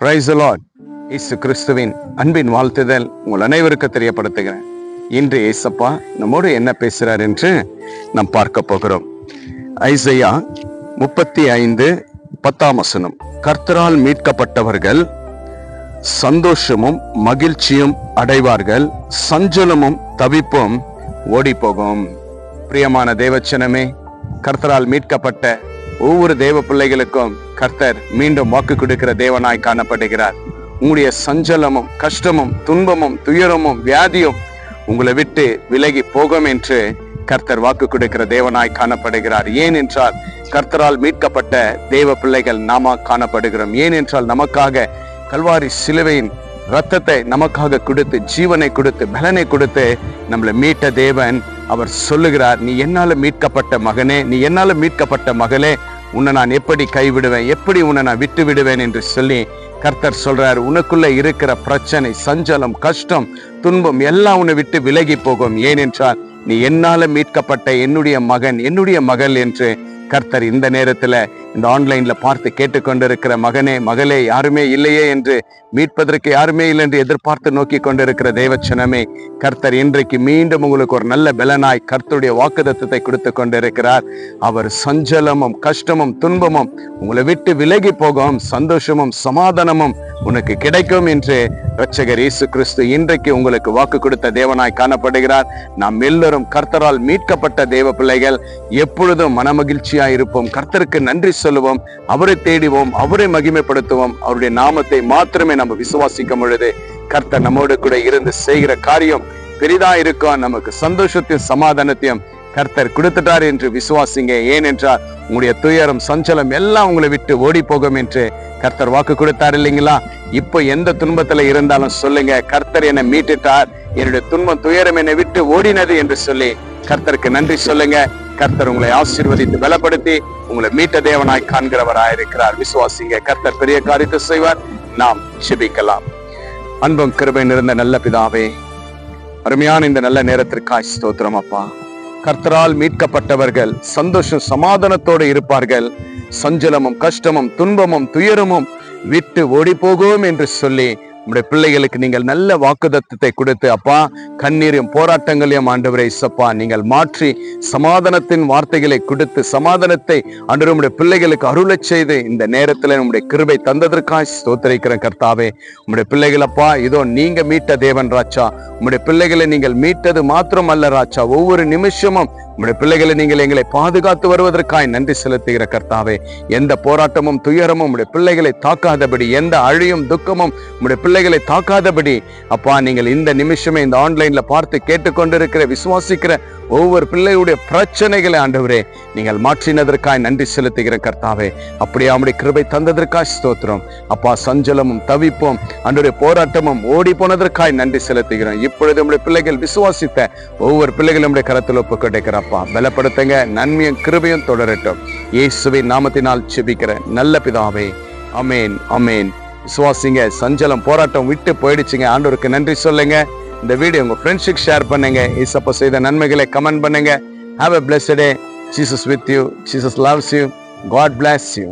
Praise the Lord. இயேசு கிறிஸ்துவின் அன்பின் வாழ்த்துதல் உங்கள் அனைவருக்கு தெரியப்படுத்துகிறேன். இன்று இயேசப்பா நம்மோடு என்ன பேசுறார் என்று நாம் பார்க்க போகிறோம். ஐசையா 35:10 கர்த்தரால் மீட்கப்பட்டவர்கள் சந்தோஷமும் மகிழ்ச்சியும் அடைவார்கள், சஞ்சலமும் தவிப்பும் ஓடி போகும். பிரியமான தேவச்சனமே, கர்த்தரால் மீட்கப்பட்ட ஒவ்வொரு தேவ பிள்ளைகளுக்கும் கர்த்தர் மீண்டும் வாக்கு கொடுக்கிற தேவனாய் காணப்படுகிறார். உங்களுடைய சஞ்சலமும் கஷ்டமும் துன்பமும் துயரமும் வியாதியும் உங்களை விட்டு விலகி போகும் என்று கர்த்தர் வாக்கு கொடுக்கிற தேவனாய் காணப்படுகிறார். ஏனென்றால் கர்த்தரால் மீட்கப்பட்ட தேவ பிள்ளைகள் நாம காணப்படுகிறோம். ஏனென்றால் நமக்காக கல்வாரி சிலுவையின் ரத்தத்தை நமக்காக கொடுத்து, ஜீவனை கொடுத்து, பலனை கொடுத்து நம்மளை மீட்ட தேவன். அவர் சொல்லுகிறார், நீ என்னால மீட்கப்பட்ட மகனே, நீ என்னால மீட்கப்பட்ட மகளே, உன்னை நான் எப்படி கைவிடுவேன், எப்படி உன்னை நான் விட்டு விடுவேன் என்று சொல்லி கர்த்தர் சொல்றார். உனக்குள்ள இருக்கிற பிரச்சனை, சஞ்சலம், கஷ்டம், துன்பம் எல்லாம் உன்னை விட்டு விலகி போகும். ஏனென்றால் நீ என்னால மீட்கப்பட்ட என்னுடைய மகன், என்னுடைய மகள் என்று கர்த்தர் இந்த நேரத்துல இந்த ஆன்லைன்ல பார்த்து கேட்டுக்கொண்டிருக்கிற மகனே மகளே, யாருமே இல்லையே என்று, மீட்பதற்கு யாருமே இல்லை என்று எதிர்பார்த்து நோக்கி கொண்டிருக்கிற தேவச்சனமே, கர்த்தர் இன்றைக்கு மீண்டும் உங்களுக்கு ஒரு நல்ல பலனாய் கர்த்தருடைய வாக்குத்தத்தத்தை கொடுத்து கொண்டிருக்கிறார். அவர் சஞ்சலமும் கஷ்டமும் துன்பமும் உங்களை விட்டு விலகி போகும், சந்தோஷமும் சமாதானமும் உனக்கு கிடைக்கும் என்று இரட்சகர் இயேசு கிறிஸ்து இன்றைக்கு உங்களுக்கு வாக்கு கொடுத்த தேவனாய் காணப்படுகிறார். நாம் எல்லோரும் கர்த்தரால் மீட்கப்பட்ட தேவ பிள்ளைகள். எப்பொழுதும் மனமகிழ்ச்சியாய் இருப்போம், கர்த்தருக்கு நன்றி சொல்லுவோம், அவரை தேடுவோம், அவரை மகிமைப்படுத்துவோம். அவருடைய நாமத்தை மாத்திரமே நம்ம விசுவாசிக்கும் பொழுது கர்த்தர் நம்மோடு கூட இருந்து செய்கிற காரியம் பெரிதா இருக்கும். நமக்கு சந்தோஷத்தையும் சமாதானத்தையும் கர்த்தர் கொடுத்துட்டார் என்று விசுவாசிங்க. ஏனென்றால் உங்களுடைய துயரம் சஞ்சலம் எல்லாம் உங்களை விட்டு ஓடி போகும் என்று கர்த்தர் வாக்கு கொடுத்தார் இல்லைங்களா? இப்போ எந்த துன்பத்துல இருந்தாலும் சொல்லுங்க, கர்த்தர் என்னை மீட்டுட்டார், என்னுடைய துன்பம் துயரம் என்னை விட்டு ஓடினது என்று சொல்லி கர்த்தருக்கு நன்றி சொல்லுங்க. கர்த்தர் உங்களை ஆசீர்வதித்து பலப்படுத்தி உங்களை மீட்ட தேவனாய் காண்கிறவராயிருக்கிறார். விசுவாசிங்க, கர்த்தர் பெரிய காரியத்தை செய்வார். நாம் ஜெபிக்கலாம். அன்பும் கிருபை நிறைந்த நல்ல பிதாவே, அருமையான இந்த நல்ல நேரத்திற்காய் ஸ்தோத்திரம் அப்பா. கர்த்தரால் மீட்கப்பட்டவர்கள் சந்தோஷம் சமாதானத்தோடு இருப்பார்கள், சஞ்சலமும் கஷ்டமும் துன்பமும் துயரமும் விட்டு ஓடி போகும் என்று சொல்லி உங்களுடைய பிள்ளைகளுக்கு நீங்கள் நல்ல வாக்குத்தத்தத்தை கொடுத்து அப்பா, கண்ணீரையும் போராட்டங்களையும் ஆண்டவரே இயேசப்பா நீங்கள் மாற்றி சமாதானத்தின் வார்த்தைகளை கொடுத்து சமாதானத்தை ஆண்டவரே உங்களுடைய பிள்ளைகளுக்கு அருளச் செய்து இந்த நேரத்தில் உங்களுடைய கிருபை தந்ததற்காக ஸ்தோத்திரிக்கிறேன் கர்த்தாவே. உங்களுடைய பிள்ளைகள் அப்பா, இதோ நீங்க மீட்ட தேவன் ராஜா. உங்களுடைய பிள்ளைகளை நீங்கள் மீட்டது மாத்திரம் அல்ல ராஜா, ஒவ்வொரு நிமிஷமும் உங்களுடைய பிள்ளைகளை நீங்கள் எங்களை பாதுகாத்து வருவதற்காய் நன்றி செலுத்துகிற கர்த்தாவே. எந்த போராட்டமும் துயரமும் உங்களுடைய பிள்ளைகளை தாக்காதபடி, எந்த அழியும் துக்கமும் உங்களுடைய பிள்ளைகளை தாக்காதபடி அப்பா, நீங்கள் இந்த நிமிஷமே இந்த ஆன்லைன்ல பார்த்து கேட்டுக்கொண்டிருக்கிற விசுவாசிக்கிற ஒவ்வொரு பிள்ளையுடைய பிரச்சனைகளை ஆண்டவரே நீங்கள் மாற்றினதற்காய் நன்றி செலுத்துகிற கர்த்தாவே. அப்படியே அவருடைய கிருபை தந்ததற்காய் ஸ்தோத்திரம் அப்பா. சஞ்சலமும் தவிப்பும் ஆண்டவரே போராட்டமும் ஓடி போனதற்காய் நன்றி செலுத்துகிறோம். இப்பொழுது நம்முடைய பிள்ளைகள் விசுவாசித்த ஒவ்வொரு பிள்ளைகளும் நம்முடைய கரத்தில் ஒப்பு கிடைக்கிறப்பா. பலப்படுத்துங்க, நன்மையும் கிருபையும் தொடரட்டும். இயேசுவின் நாமத்தினால் ஜெபிக்கிறேன் நல்ல பிதாவே, அமேன் அமேன். விசுவாசிங்க, சஞ்சலம் போராட்டம் விட்டு போயிடுச்சுங்க. ஆண்டவருக்கு நன்றி சொல்லுங்க. இந்த வீடியோ உங்க ஃப்ரெண்ட்ஸுக்கு ஷேர் பண்ணுங்க. இயேசப்பா செய்த நன்மைகளை கமெண்ட் பண்ணுங்க. Have a blessed day. Jesus with you. Jesus loves you. God bless you.